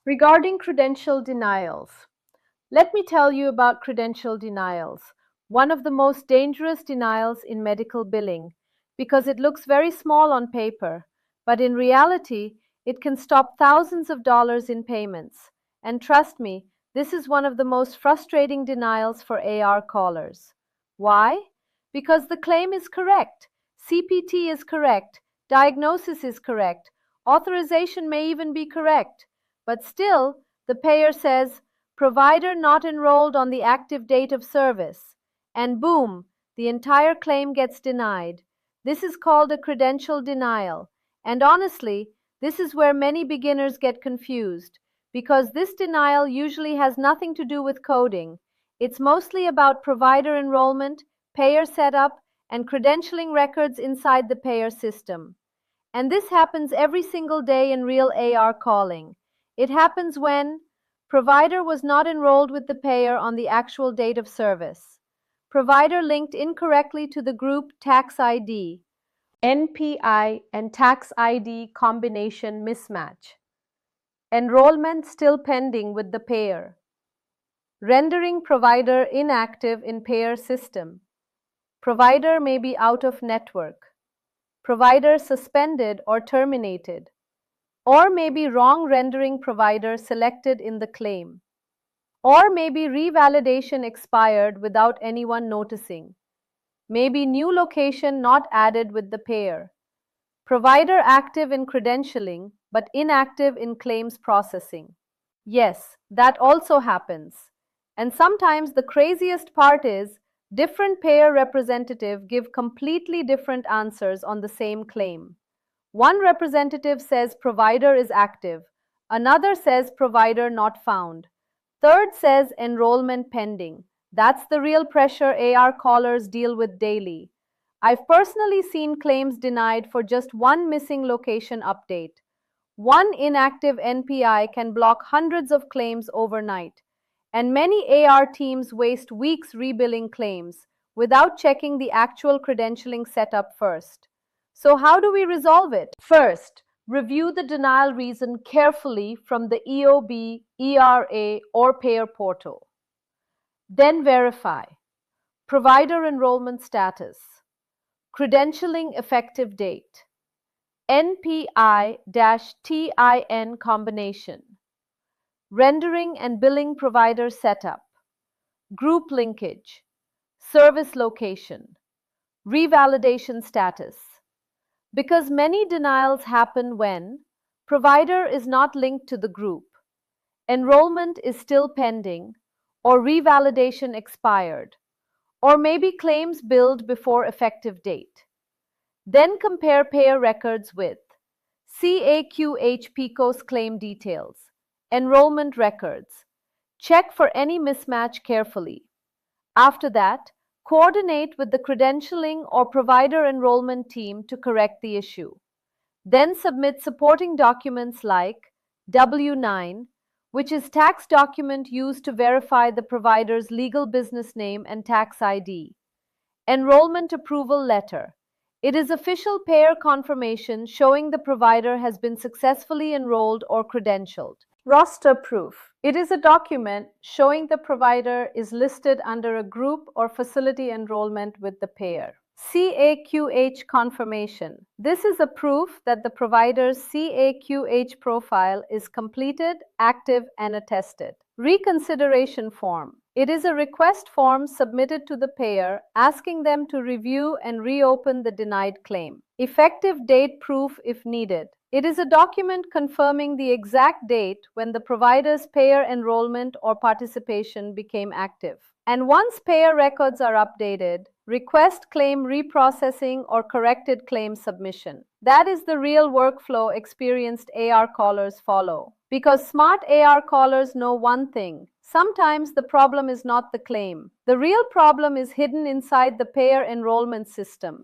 Regarding credential denials, let me tell you about credential denials, one of the most dangerous denials in medical billing, because it looks very small on paper, but in reality, it can stop thousands of dollars in payments. And trust me, this is one of the most frustrating denials for AR callers. Why? Because the claim is correct, CPT is correct, diagnosis is correct, authorization may even be correct, but still, the payer says, provider not enrolled on the active date of service, and boom, the entire claim gets denied. This is called a credential denial, and honestly, this is where many beginners get confused, because this denial usually has nothing to do with coding. It's mostly about provider enrollment, payer setup, and credentialing records inside the payer system. And this happens every single day in real AR calling. It happens when provider was not enrolled with the payer on the actual date of service. Provider linked incorrectly to the group tax ID. NPI and tax ID combination mismatch. Enrollment still pending with the payer. Rendering provider inactive in payer system. Provider may be out of network. Provider suspended or terminated. Or maybe wrong rendering provider selected in the claim. Or maybe revalidation expired without anyone noticing. Maybe new location not added with the payer. Provider active in credentialing but inactive in claims processing. Yes, that also happens. And sometimes the craziest part is different payer representatives give completely different answers on the same claim. One representative says provider is active, another says provider not found, third says enrollment pending. That's the real pressure AR callers deal with daily. I've personally seen claims denied for just one missing location update. One inactive NPI can block hundreds of claims overnight, and many AR teams waste weeks rebilling claims without checking the actual credentialing setup first. So, how do we resolve it? First, review the denial reason carefully from the EOB, ERA, or payer portal. Then verify provider enrollment status, credentialing effective date, NPI-TIN combination, rendering and billing provider setup, group linkage, service location, revalidation status. Because many denials happen when provider is not linked to the group, enrollment is still pending, or revalidation expired, or maybe claims billed before effective date. Then compare payer records with CAQH PICO's claim details, enrollment records. Check for any mismatch carefully. After that, coordinate with the credentialing or provider enrollment team to correct the issue. Then submit supporting documents like W-9, which is tax document used to verify the provider's legal business name and tax ID. Enrollment approval letter. It is official payer confirmation showing the provider has been successfully enrolled or credentialed. Roster proof. It is a document showing the provider is listed under a group or facility enrollment with the payer. CAQH confirmation. This is a proof that the provider's CAQH profile is completed, active, and attested. Reconsideration form. It is a request form submitted to the payer asking them to review and reopen the denied claim. Effective date proof if needed. It is a document confirming the exact date when the provider's payer enrollment or participation became active. And once payer records are updated, request claim reprocessing or corrected claim submission. That is the real workflow experienced AR callers follow. Because smart AR callers know one thing. Sometimes the problem is not the claim. The real problem is hidden inside the payer enrollment system.